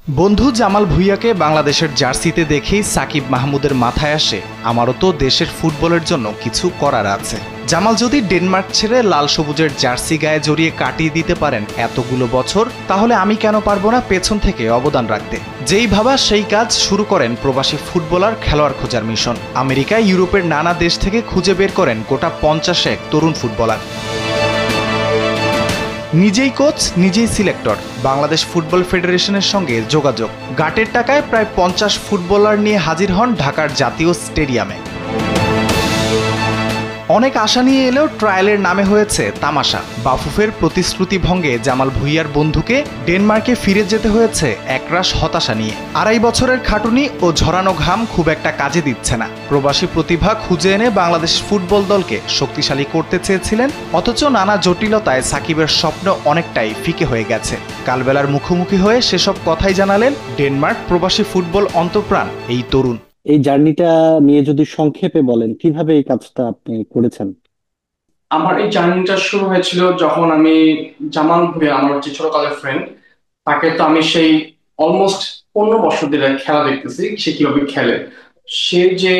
বন্ধু জামাল ভুঁইয়াকে বাংলাদেশের জার্সিতে দেখেই সাকিব মাহমুদের মাথায় আসে আমারও তো দেশের ফুটবলের জন্য কিছু করার আছে। জামাল যদি ডেনমার্ক ছেড়ে লাল সবুজের জার্সি গায়ে জড়িয়ে কাটিয়ে দিতে পারেন এতগুলো বছর, তাহলে আমি কেন পারবো না পেছন থেকে অবদান রাখতে। যেই ভাবা সেই কাজ শুরু করেন প্রবাসী ফুটবলার খেলোয়াড় খোঁজার মিশন। আমেরিকা ইউরোপের নানা দেশ থেকে খুঁজে বের করেন গোটা 50 তরুণ ফুটবলার। নিজেই কোচ, নিজেই সিলেক্টর, বাংলাদেশ ফুটবল ফেডারেশনের সঙ্গে যোগাযোগ, গাটের টাকায় প্রায় 50 ফুটবলার নিয়ে হাজির হন ঢাকার জাতীয় স্টেডিয়ামে। অনেক আশা নিয়ে এলেও ট্রায়ালের নামে হয়েছে তামাশা। বাফুফের প্রতিশ্রুতি ভঙ্গে জামাল ভুঁইয়ার বন্ধুকে ডেনমার্কে ফিরে যেতে হয়েছে একরাশ হতাশা নিয়ে। 2.5 বছরের খাটুনি ও ঝরানো ঘাম খুব একটা কাজে দিচ্ছে না। প্রবাসী প্রতিভা খুঁজে এনে বাংলাদেশ ফুটবল দলকে শক্তিশালী করতে চেয়েছিলেন, অথচ নানা জটিলতায় সাকিবের স্বপ্ন অনেকটাই ফিকে হয়ে গেছে। কালবেলার মুখোমুখি হয়ে সেসব কথাই জানালেন ডেনমার্ক প্রবাসী ফুটবল অন্তঃপ্রাণ এই তরুণ। এই জার্নিটা নিয়ে যদি সংক্ষেপে বলেন কিভাবে এই কাজটা আপনি করেছেন। আমার এই জার্নিটা শুরু হয়েছিল যখন আমি জামাল ভুঁইয়া, আমার যে ছোটকালের ফ্রেন্ড, তাকে তো আমি সেই অলমোস্ট 15 বছর ধরে খেলা দেখতেছি সে কিভাবে খেলে। সে যে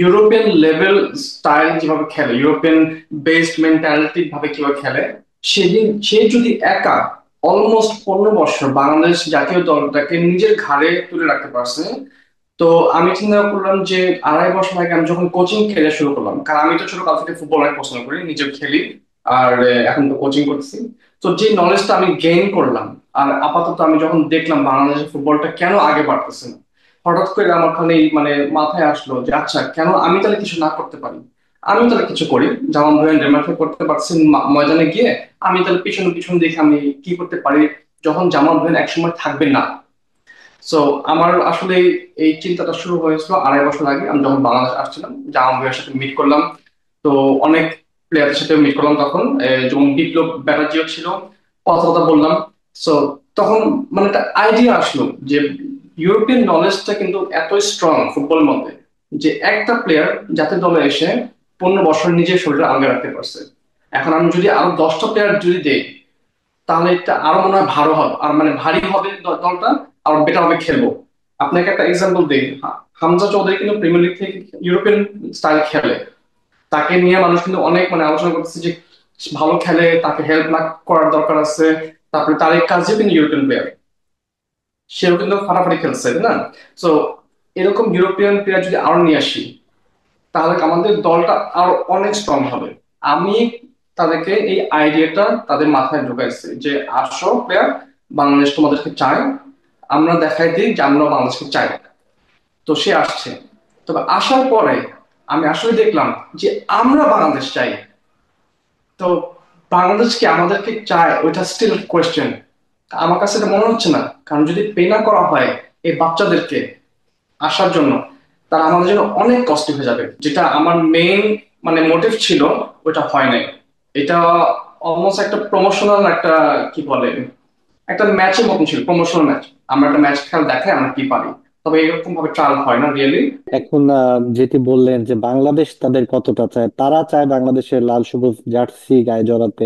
ইউরোপিয়ান লেভেল স্টাইল যেভাবে খেলে, ইউরোপিয়ান বেসড মেন্টালিটি ভাবে কিভাবে খেলে, সেদিন সে যদি একা অলমোস্ট 15 বছর বাংলাদেশ জাতীয় দলটাকে নিজের ঘাড়ে তুলে রাখতে পারছে, তো আমি চিন্তা করলাম যে 2.5 বছর আগে আমি যখন কোচিং খেলা শুরু করলাম, কারণ আমি তো ছোটকাল থেকে ফুটবল অনেক পছন্দ করি, নিজেও খেলি আর এখন তো কোচিং করতেছি। তো যে নলেজটা আমি গেইন করলাম, আর আপাতত আমি যখন দেখলাম বাংলাদেশের ফুটবলটা কেন আগে বাড়তেছে না, হঠাৎ করে আমার খালি মাথায় আসলো যে আচ্ছা, কেন আমি তাহলে কিছু না করতে পারি। আমি তাহলে কিছু করি, যেমন ধরেন ডেনমার্কে করতে পারছি ময়দানে গিয়ে, আমি তাহলে পিছনে পিছনে দেখে আমি কি করতে পারি যখন জামাল ভাই একসময় থাকবে না। সো আমার আসলে এই চিন্তাটা শুরু হয়েছিল 2.5 বছর আগে, আমি যখন বাংলাদেশ আসছিলাম জামাল ভাইয়ের সাথে মিট করলাম। তো অনেক প্লেয়ারের সাথে মিট করলাম তখন, যেমন বিপ্লব ব্যানার্জিও ছিল, কথা কথা বললাম। সো তখন একটা আইডিয়া আসলো যে ইউরোপিয়ান নলেজটা কিন্তু এত স্ট্রং ফুটবলের মধ্যে, যে একটা প্লেয়ার জাতীয় দলে এসে 15 বছর নিজের শরীরে আলগা রাখতে পারছে। এখন আমি যদি আরো 10টা প্লেয়ার যদি দেই, তাহলে এটা আরো মনে হয় ভালো হবে, আর ভারী হবে দলটা, আর বেটার হবে খেলবো। আপনাকে একটা এক্সাম্পল দিই, হামজা চৌধুরী কিন্তু প্রিমিয়ার লিগ থেকে ইউরোপিয়ান স্টাইল খেলে। তাকে নিয়ে মানুষ কিন্তু অনেক আলোচনা করতেছে যে ভালো খেলে, তাকে হেল্প না করার দরকার আছে। তারপরে তারেক কাজী কিন্তু ইউরোপিয়ান প্লেয়ার, সেও কিন্তু ফাটাফাটি খেলছে, তাই না? তো এরকম ইউরোপিয়ান প্লেয়ার যদি আরো নিয়ে আসি, তাহলে আমাদের দলটা আরো অনেক স্ট্রং হবে। আমি তাদেরকে এই আইডিয়াটা তাদের মাথায় ঢুকাইছি যে আসো প্লেয়ার, বাংলাদেশ তোমাদেরকে চায়, আমরা দেখাই দিই যে আমরা বাংলাদেশকে চাই। তো সে আসছে। তবে আসার পরে আমি আসলে দেখলাম যে আমরা বাংলাদেশ চাই। তো বাংলাদেশ কি আমাদেরকে চায়, ওইটা স্টিল কোয়েশ্চেন। আমার কাছে এটা মনে হচ্ছে না, কারণ যদি পে না করা হয় এই বাচ্চাদেরকে আসার জন্য, তারা আমাদের জন্য অনেক কষ্ট হয়ে যাবে। যেটা আমার মেইন মোটিভ ছিল, ওটা হয় নাই। এটা অলমোস্ট একটা প্রমোশনাল, একটা কি বলে, একটা ম্যাচের মতন ছিল, প্রমোশনাল ম্যাচ। আমরা একটা ম্যাচ খেলা দেখাই আমরা কি পারি, তবে এরকম ভাবে ট্রায়াল হয় না রিয়েলি। এখন যেটি বললেন যে বাংলাদেশ তাদের কতটা চায়, তারা চায় বাংলাদেশের লাল সবুজ জার্সি গায়ে জড়াতে।